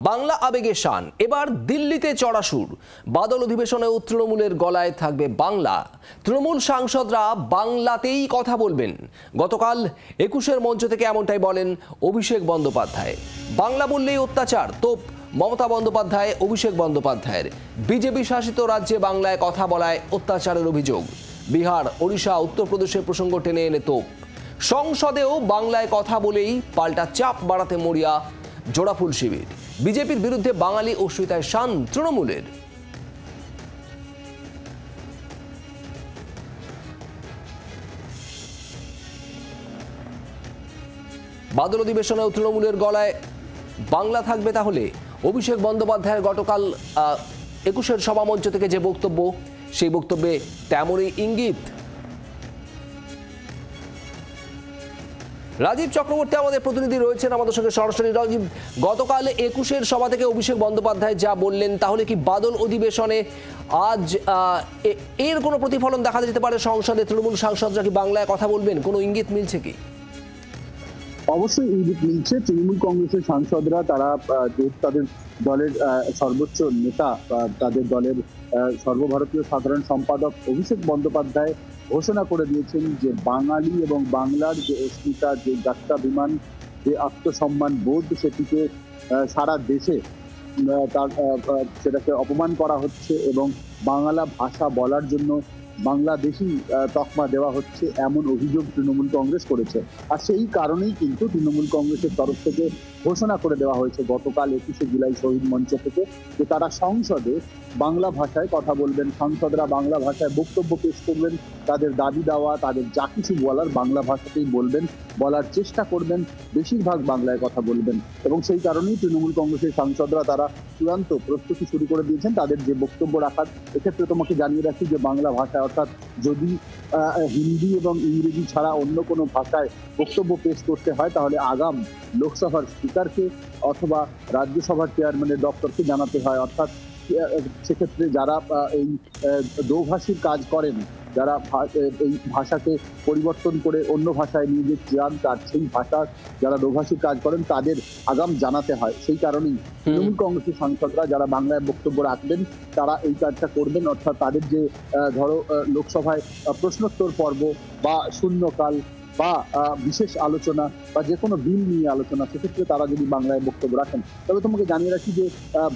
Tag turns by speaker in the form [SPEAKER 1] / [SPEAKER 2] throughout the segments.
[SPEAKER 1] বাংলা আবেগে শান এবার দিল্লিতে চড়া সুর বাদল অধিবেশনে তৃণমূলের গলায় থাকবে বাংলা। তৃণমূল সাংসদরা বাংলাতেই কথা বলবেন। গতকাল ২১-এর মঞ্চ থেকে এমনটাই বলেন অভিষেক বন্দ্যোপাধ্যায়। বাংলা বললেই অত্যাচার তোপ মমতা বন্দ্যোপাধ্যায় অভিষেক বন্দ্যোপাধ্যায়ের। বিজেপি শাসিত রাজ্যে বাংলায় কথা বলায় অত্যাচারের অভিযোগ। বিহার, ওড়িশা, উত্তরপ্রদেশের প্রসঙ্গ টেনে এনে তোপ। সংসদেও বাংলায় কথা বলেই পাল্টা চাপ বাড়াতে মরিয়া জোড়াফুল শিবির। বিজেপির বিরুদ্ধে বাঙালি অস্মিতায় শান তৃণমূলের। বাদল অধিবেশনেও তৃণমূলের গলায় বাংলা থাকবে তাহলে। অভিষেক বন্দ্যোপাধ্যায়ের গতকাল ২১-এর সভামঞ্চ থেকে যে বক্তব্য, সেই বক্তব্যে তেমনই ইঙ্গিত। রাজীব চক্রবর্তী আমাদের প্রতিনিধি রয়েছেন আমাদের সঙ্গে সরাসরি। রাজীব, গতকাল ২১-এর সভা থেকে অভিষেক বন্দ্যোপাধ্যায় যা বললেন, তাহলে কি বাদল অধিবেশনে আজ এর কোনো প্রতিফলন দেখা যেতে পারে? সংসদে তৃণমূল সাংসদরা কি বাংলায় কথা বলবেন? কোনো ইঙ্গিত মিলছে কি?
[SPEAKER 2] অবশ্যই ইঙ্গিত মিলছে। তৃণমূল কংগ্রেসের সাংসদরা তারা তাদের দলের সর্বোচ্চ নেতা, তাদের দলের সর্বভারতীয় সাধারণ সম্পাদক অভিষেক বন্দ্যোপাধ্যায় ঘোষণা করে দিয়েছেন যে বাঙালি এবং বাংলার যে অস্মিতা, যে যাত্রা বিমান, যে আত্মসম্মান বোধ, সেটিকে সারা দেশে সেটাকে অপমান করা হচ্ছে এবং বাংলা ভাষা বলার জন্য বাংলাদেশি তকমা দেওয়া হচ্ছে, এমন অভিযোগ তৃণমূল কংগ্রেস করেছে। আর সেই কারণেই কিন্তু তৃণমূল কংগ্রেসের তরফ থেকে ঘোষণা করে দেওয়া হয়েছে গতকাল ২১শে জুলাই শহীদ মঞ্চ থেকে যে তারা সংসদে বাংলা ভাষায় কথা বলবেন। সাংসদরা বাংলা ভাষায় বক্তব্য পেশ করবেন, তাদের দাবি দাওয়া, তাদের যা কিছু বলার বাংলা ভাষাতেই বলবেন, বলার চেষ্টা করবেন, বেশিরভাগ বাংলায় কথা বলবেন। এবং সেই কারণেই তৃণমূল কংগ্রেসের সাংসদরা তারা চূড়ান্ত প্রস্তুতি শুরু করে দিয়েছেন তাদের যে বক্তব্য রাখার। এক্ষেত্রে তোমাকে জানিয়ে রাখি যে বাংলা ভাষা, অর্থাৎ যদি হিন্দি এবং ইংরেজি ছাড়া অন্য কোনো ভাষায় বক্তব্য পেশ করতে হয়, তাহলে আগাম লোকসভার স্পিকারকে অথবা রাজ্যসভার চেয়ারম্যানের দপ্তরকে জানাতে হয়। অর্থাৎ সেক্ষেত্রে যারা এই দোভাষীর কাজ করেন, যারা এই ভাষাকে পরিবর্তন করে অন্য ভাষায় নিয়ে যেতে চান, তার সেই ভাষা যারা দোভাষীর কাজ করেন তাদের আগাম জানাতে হয়। সেই কারণেই তৃণমূল কংগ্রেসের সাংসদরা যারা বাংলায় বক্তব্য রাখবেন তারা এই কাজটা করবেন। অর্থাৎ তাদের যে ধরো লোকসভায় প্রশ্নোত্তর পর্ব বা শূন্যকাল বা বিশেষ আলোচনা বা যে কোনো বিল নিয়ে আলোচনা, সেক্ষেত্রে তারা যদি বাংলায় বক্তব্য রাখেন, তবে তোমাকে জানিয়ে রাখি যে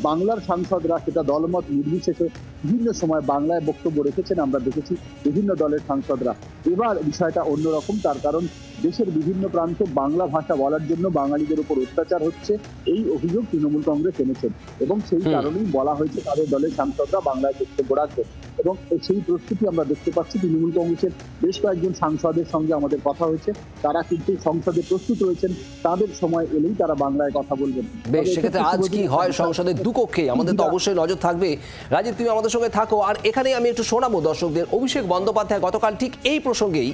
[SPEAKER 2] বাংলার সাংসদরা সেটা দলমত নির্বিশেষে বিভিন্ন সময় বাংলায় বক্তব্য রেখেছেন। আমরা দেখেছি বিভিন্ন দলের সাংসদরা। এবার বিষয়টা অন্যরকম, তার কারণ দেশের বিভিন্ন প্রান্তে বাংলা ভাষা বলার জন্য বাঙালিদের উপর অত্যাচার হচ্ছে, এই অভিযোগ তৃণমূল কংগ্রেস এনেছেন এবং সেই কারণেই বলা হয়েছে তাদের দলের সাংসদরা বাংলায় বক্তব্য রাখবেন। এবং সেই প্রস্তুতি আমরা দেখতে পাচ্ছি। তৃণমূল কংগ্রেসের বেশ কয়েকজন সাংসদের সঙ্গে আমাদের কথা হয়েছে, তারা কিন্তু সংসদে প্রস্তুত রয়েছেন, তাদের সময় এলেই তারা বাংলায় কথা বলবেন।
[SPEAKER 1] বেশ, সেক্ষেত্রে আজ কি হয় সংসদের দুকক্ষে আমাদের তো অবশ্যই নজর থাকবে। রাজীব, তুমি আমাদের সঙ্গে থাকো। আর এখানেই আমি একটু শোনাবো দর্শকদের অভিষেক বন্দ্যোপাধ্যায় গতকাল ঠিক এই প্রসঙ্গেই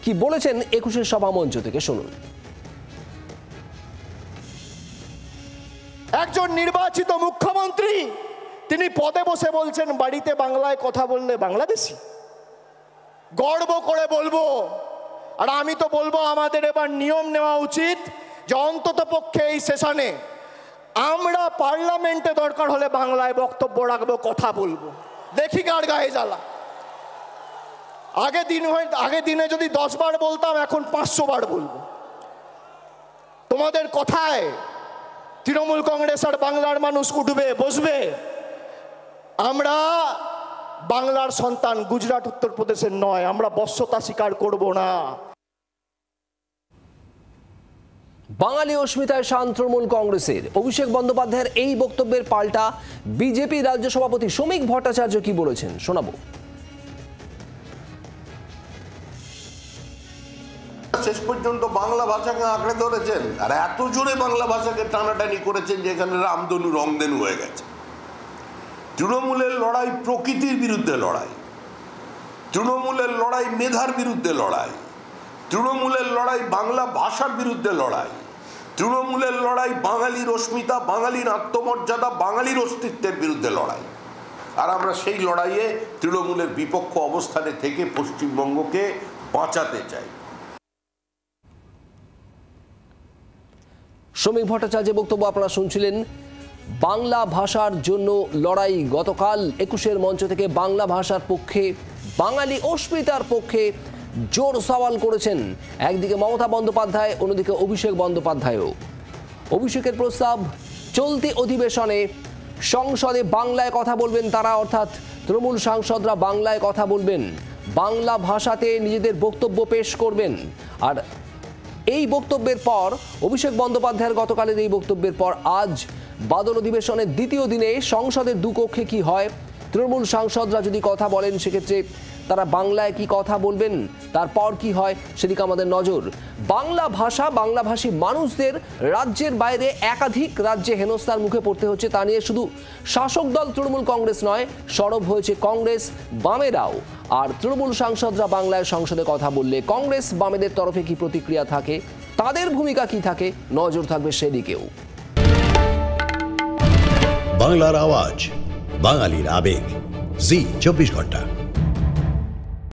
[SPEAKER 1] কি বলেছেন ২১-এর সভা মঞ্চ থেকে, শুনুন।
[SPEAKER 3] একজন নির্বাচিত মুখ্যমন্ত্রী তিনি পদে বসে বলছেন বাড়িতে বাংলায় কথা বললে বাংলাদেশি। গর্ব করে বলবো। আর আমি তো বলবো আমাদের এবার নিয়ম নেওয়া উচিত যে অন্তত পক্ষে এই সেশনে আমরা পার্লামেন্টে দরকার হলে বাংলায় বক্তব্য রাখবো, কথা বলবো, দেখি কার গায়ে জ্বালা। আগে দিনে যদি 10 বার বলতাম, এখন 500 বার বলবো। তোমাদের কথায় তৃণমূল কংগ্রেস আর বাংলার মানুষ উঠবে, বসবে। আমরা বাংলার সন্তান, গুজরাট উত্তরপ্রদেশের নয়। আমরা বশ্যতা স্বীকার করব না।
[SPEAKER 1] বাঙালি অস্মিতায় শান তৃণমূল কংগ্রেসের। অভিষেক বন্দ্যোপাধ্যায়ের এই বক্তব্যের পাল্টা বিজেপি রাজ্য সভাপতি শ্রমিক ভট্টাচার্য কি বলেছেন, শোনাবো।
[SPEAKER 4] শেষ পর্যন্ত বাংলা ভাষাকে আঁকড়ে ধরেছেন আর এত জোরে বাংলা ভাষাকে টানাটানি করেছেন যে এখানে রামধনু রংধনু হয়ে গেছে। তৃণমূলের লড়াই প্রকৃতির বিরুদ্ধে লড়াই, তৃণমূলের লড়াই মেধার বিরুদ্ধে লড়াই, তৃণমূলের লড়াই বাংলা ভাষার বিরুদ্ধে লড়াই, তৃণমূলের লড়াই বাঙালির অস্মিতা, বাঙালির আত্মমর্যাদা, বাঙালির অস্তিত্বের বিরুদ্ধে লড়াই। আর আমরা সেই লড়াইয়ে তৃণমূলের বিপক্ষ অবস্থানে থেকে পশ্চিমবঙ্গকে বাঁচাতে চাই।
[SPEAKER 1] শ্রমিক ভট্টাচার্যের বক্তব্য আপনারা শুনছিলেন। বাংলা ভাষার জন্য লড়াই। গতকাল ২১-এর মঞ্চ থেকে বাংলা ভাষার পক্ষে, বাঙালি অস্মিতার পক্ষে জোর সওয়াল করেছেন একদিকে মমতা বন্দ্যোপাধ্যায়, অন্যদিকে অভিষেক বন্দ্যোপাধ্যায়ও। অভিষেকের প্রস্তাব, চলতি অধিবেশনে সংসদে বাংলায় কথা বলবেন তারা, অর্থাৎ তৃণমূল সাংসদরা বাংলায় কথা বলবেন, বাংলা ভাষাতে নিজেদের বক্তব্য পেশ করবেন। আর এই বক্তব্যের পর, অভিষেক বন্দ্যোপাধ্যায়ের গতকালের এই বক্তব্যের পর আজ বাদল অধিবেশনের দ্বিতীয় দিনে সংসদের দুকক্ষে কি হয়, তৃণমূল সাংসদরা যদি কথা বলেন সেক্ষেত্রে তারা বাংলায় কি কথা বলবেন, তারপর কি হয় সেদিকে আমাদের নজর। বাংলা ভাষা, বাংলাভাষী মানুষদের রাজ্যের বাইরে একাধিক রাজ্যে হেনস্থার মুখে পড়তে হচ্ছে, তা নিয়ে শুধু শাসক দল তৃণমূল কংগ্রেস নয়, সরব হয়েছে কংগ্রেস, বামেরাও। আর তৃণমূল সাংসদরা বাংলায় সংসদে কথা বললে কংগ্রেস বামেদের তরফে কি প্রতিক্রিয়া থাকে, তাদের ভূমিকা কি থাকে, নজর থাকবে সেদিকেও।
[SPEAKER 5] বাংলার আওয়াজ, বাঙালির আবেগ, জি 24 ঘন্টা।